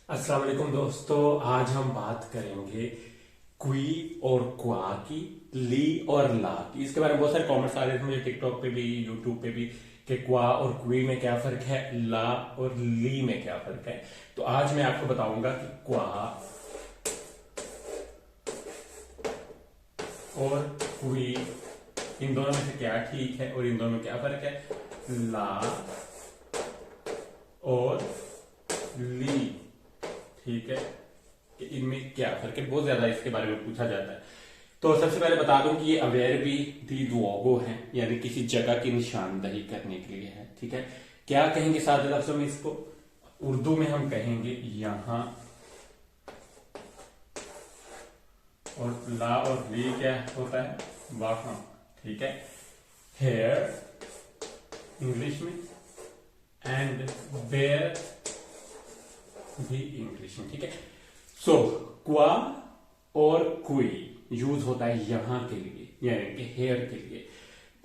अस्सलाम वालेकुम दोस्तों, आज हम बात करेंगे क्वी और क्वा की, ली और ला की। इसके बारे में बहुत सारे कमेंट्स आ रहे थे मुझे टिकटॉक पे भी, यूट्यूब पे भी, कि क्वा और क्वी में क्या फर्क है, ला और ली में क्या फर्क है। तो आज मैं आपको बताऊंगा कि क्वा और क्वी इन दोनों में से क्या ठीक है और इन दोनों में क्या फर्क है। ला और ली, ठीक है, कि इनमें क्या फर्क है। बहुत ज्यादा इसके बारे में पूछा जाता है। तो सबसे पहले बता दूं कि ये अवेयर भी दी दुआगो है, यानी किसी जगह की निशानदही करने के लिए है। ठीक है, क्या कहेंगे सादे लफ्जों में इसको? उर्दू में हम कहेंगे यहां, और ला और ली क्या होता है? वहां। ठीक है, हेयर इंग्लिश में, एंड बेयर भी इंग्लिश में। ठीक है, सो क्वा और क्वी यूज होता है यहां के लिए, यानी कि हेयर के लिए,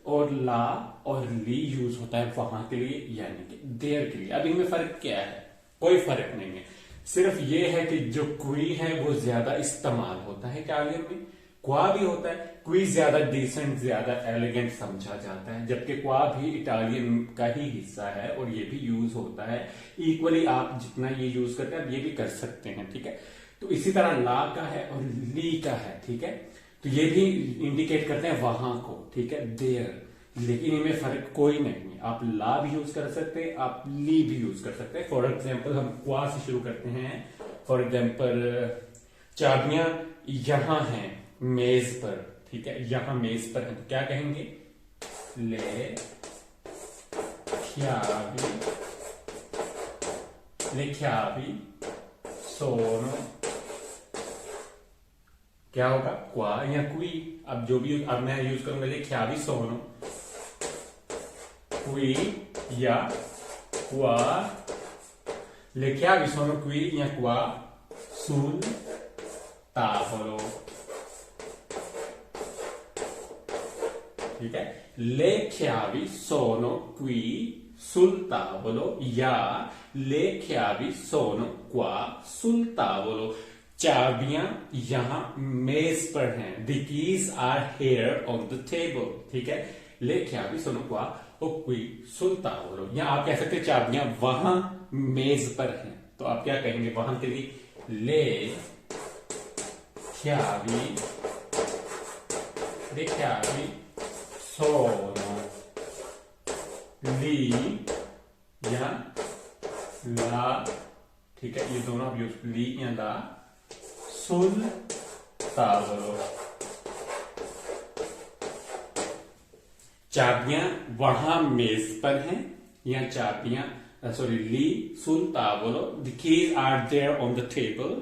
और ला और ली यूज होता है वहां के लिए, यानी कि देयर के लिए। अब इनमें फर्क क्या है? कोई फर्क नहीं है, सिर्फ ये है कि जो क्वी है वो ज्यादा इस्तेमाल होता है इटालियन में, क्वा भी होता है। क्वी ज्यादा डिसेंट, ज्यादा एलिगेंट समझा जाता है, जबकि क्वा भी इटालियन का ही हिस्सा है और ये भी यूज होता है इक्वली। आप जितना ये यूज करते हैं आप ये भी कर सकते हैं। ठीक है, तो इसी तरह ला का है और ली का है। ठीक है, तो ये भी इंडिकेट करते हैं वहां को। ठीक है, देयर, लेकिन इनमें फर्क कोई नहीं है। आप ला भी यूज कर सकते हैं, आप ली भी यूज कर सकते हैं। फॉर एग्जाम्पल हम क्वा से शुरू करते हैं। फॉर एग्जाम्पल, चाबियां यहां हैं मेज पर। ठीक है, यहां मेज पर है, तो क्या कहेंगे? ले chiavi, le chiavi sono, क्या होगा? क्वा या क्वी। अब जो भी, अब मैं यूज करूंगा ले chiavi sono, क्वी या क्वा। le chiavi sono qui या क्वा sul tavolo। ठीक है, le chiavi sono qui sul tavolo या le chiavi sono qua sul tavolo। चाबियां यहां मेज पर हैं। The keys are here on the table। ठीक है, le chiavi sono qua o qui sul tavolo। या आप कह सकते हैं चाबियां वहां मेज पर हैं, तो आप क्या कहेंगे वहां के लिए? le chiavi, le chiavi sono ली या ला। ठीक है, ये दोनों आप यूज, ली या ला, सुल तावलो। चाबियां वहां मेज पर हैं, या चाबियां, सॉरी, ली सुल तावलो, the keys are there on the table.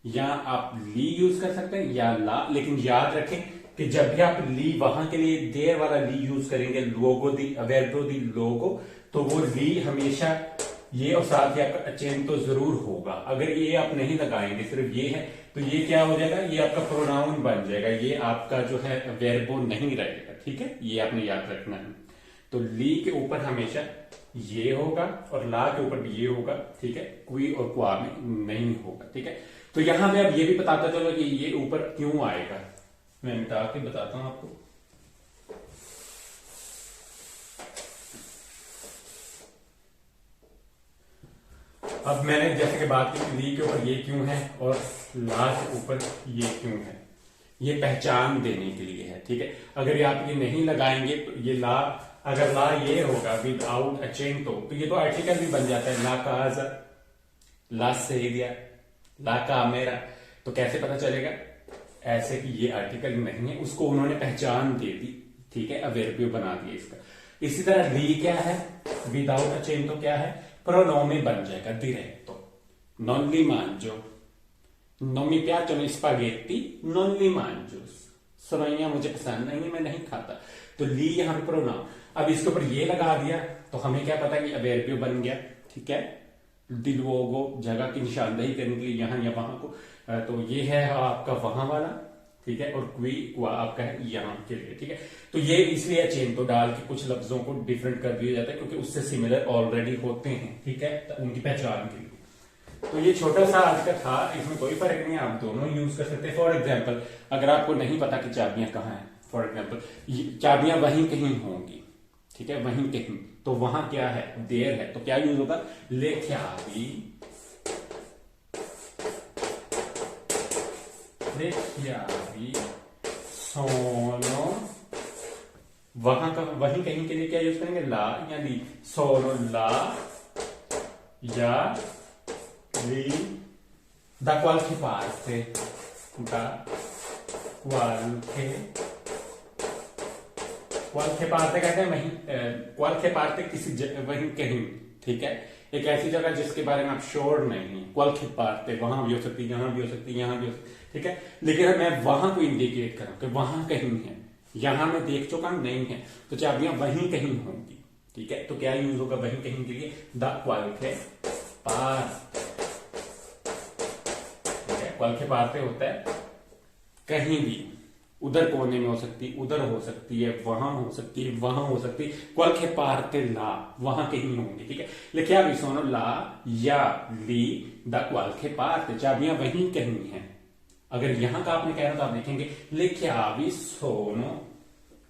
या आप ली यूज कर सकते हैं या ला, लेकिन याद रखें कि जब भी आप ली वहां के लिए देयर वाला ली यूज करेंगे, लोगो दी अवेरबो दी लोगो, तो वो ली हमेशा ये और साथ ही आपका अचेन तो जरूर होगा। अगर ये आप नहीं लगाएंगे, सिर्फ ये है, तो ये क्या हो जाएगा? ये आपका प्रोनाउन बन जाएगा, ये आपका जो है वेर्बो नहीं रहेगा। ठीक है, ये आपने याद रखना है। तो ली के ऊपर हमेशा ये होगा और ला के ऊपर भी ये होगा। ठीक है, क्वी और क्वा में नहीं होगा। ठीक है, तो यहां मैं अब ये भी बताता चलो कि ये ऊपर क्यों आएगा। मैं मिटा के बताता हूं आपको। अब मैंने जैसे कि बात की ली के ऊपर ये क्यों है और ला के ऊपर ये क्यों है, ये पहचान देने के लिए है। ठीक है, अगर ये आप ये नहीं लगाएंगे तो ये ला, अगर ला ये होगा विदाउट अचेंटो, तो ये तो आर्टिकल भी बन जाता है। ला काजा, ला सेरिया, ला कामेरा। तो कैसे पता चलेगा? ऐसे कि ये आर्टिकल नहीं है, उसको उन्होंने पहचान दे दी। ठीक है, अवेरबियो बना दिया इसका। इसी तरह ली क्या है? विदाउट अचेंटो क्या है? प्रोनोमे बन जाएगा diretto। non li mangio, non mi piacciono spaghetti, non li mangio। सवैया मुझे पसंद नहीं है, मैं नहीं खाता। तो ली यहाँ पे प्रोनाउन। अब इसके ऊपर ये लगा दिया तो हमें क्या पता कि अवेरबियो बन गया। ठीक है, दिलवोगो, जगह की निशानदही करने के लिए यहां या वहां को। तो ये है आपका वहां वाला। ठीक है, और क्वी क्वा आपका है यहां के लिए। ठीक है, तो ये इसलिए चेन तो डाल के कुछ लफ्जों को डिफरेंट कर दिया जाता है, क्योंकि उससे सिमिलर ऑलरेडी होते हैं। ठीक है, तो उनकी पहचान के लिए। तो ये छोटा सा आज का था, इसमें कोई फर्क नहीं है, आप दोनों यूज कर सकते हैं। फॉर एग्जाम्पल अगर आपको नहीं पता कि चाबियां कहाँ हैं, फॉर एग्जाम्पल चाबियां वहीं कहीं होंगी, ठीक है, वहीं कहीं, तो वहां क्या है, देर है, तो क्या यूज होगा, लेख्यावी, लेख्यावी सोनो, वहां का वहीं कहीं के लिए क्या यूज करेंगे, ला या ली, सोनो ला या ली, da qualche parte, da qualche parte कहते हैं वहीं, qualche parte किसी वहीं कहीं, ठीक है, एक ऐसी जगह जिसके बारे में आप श्योर नहीं, qualche parte वहां भी हो सकती है, यहां भी हो सकती है, यहां भी हो सकती है, ठीक है, लेकिन मैं वहां को इंडिकेट करूं कि वहां कहीं है, यहां मैं देख चुका नहीं है, तो चाबियां वहीं कहीं होंगी, ठीक है, तो क्या यूज होगा वहीं कहीं के लिए, da qualche parte, qualche parte होता है कहीं भी, उधर कोने में हो सकती, उधर हो सकती है, वहां हो सकती है, वहां हो सकती है, qualche parte ला, वहां कहीं होंगी, ठीक है, लेख्यावी सोनो ला या ली da qualche parte, चाबियां वहीं कहीं हैं। अगर यहां का आपने कहना तो आप देखेंगे लेख्यावी सोनो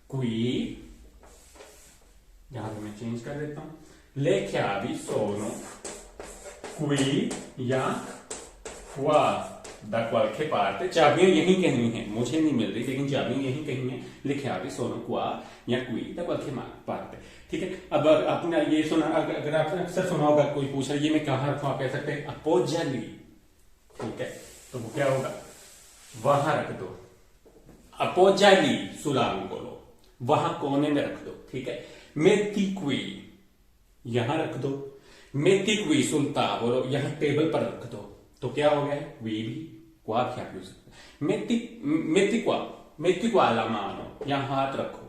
qui, यहां पे मैं चेंज कर देता हूं, लेख्यावी सोनो qui या qua da qualche parte, चाबियां यहीं कहीं हैं, मुझे नहीं मिल रही लेकिन चाबियां यहीं कहीं हैं, लिख्यावी सोनो qua या qui da qualche parte, ठीक है। अब आपने ये सुना, अगर आपने अक्सर सुना होगा, कोई पूछ रहा है ये मैं कहां रखूं, आप कह सकते हैं appoggiali, ठीक है, तो वो क्या होगा, वहां रख दो, appoggiali sull'angolo, वहां कोने में रख दो, ठीक है, metti qui, यहां रख दो, metti qui sul tavolo, यहां टेबल पर रख दो, तो क्या हो गया, वी भी क्वा क्या यूज सकते हैं, मेtti qua la mano, यहां हाथ रखो,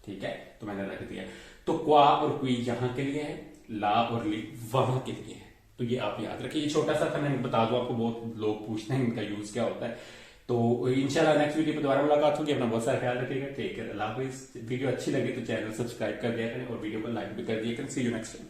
ठीक है, तो मैंने रख दिया, तो क्वा और क्वी यहां के लिए है, ला और ली वहां के लिए है, तो ये आप याद रखिए, ये छोटा सा था, मैं बता दूं आपको, बहुत लोग पूछते हैं इनका यूज क्या होता है, तो इंशाल्लाह नेक्स्ट वीडियो पे दोबारा मुलाकात होगी, अपना बहुत सारा ख्याल रखिएगा, टेक केयर, अल्लाह हाफिज़। वीडियो अच्छी लगी तो चैनल सब्सक्राइब कर दिया करें और वीडियो को लाइक भी कर दिया करें। सी यू नेक्स्ट टाइम।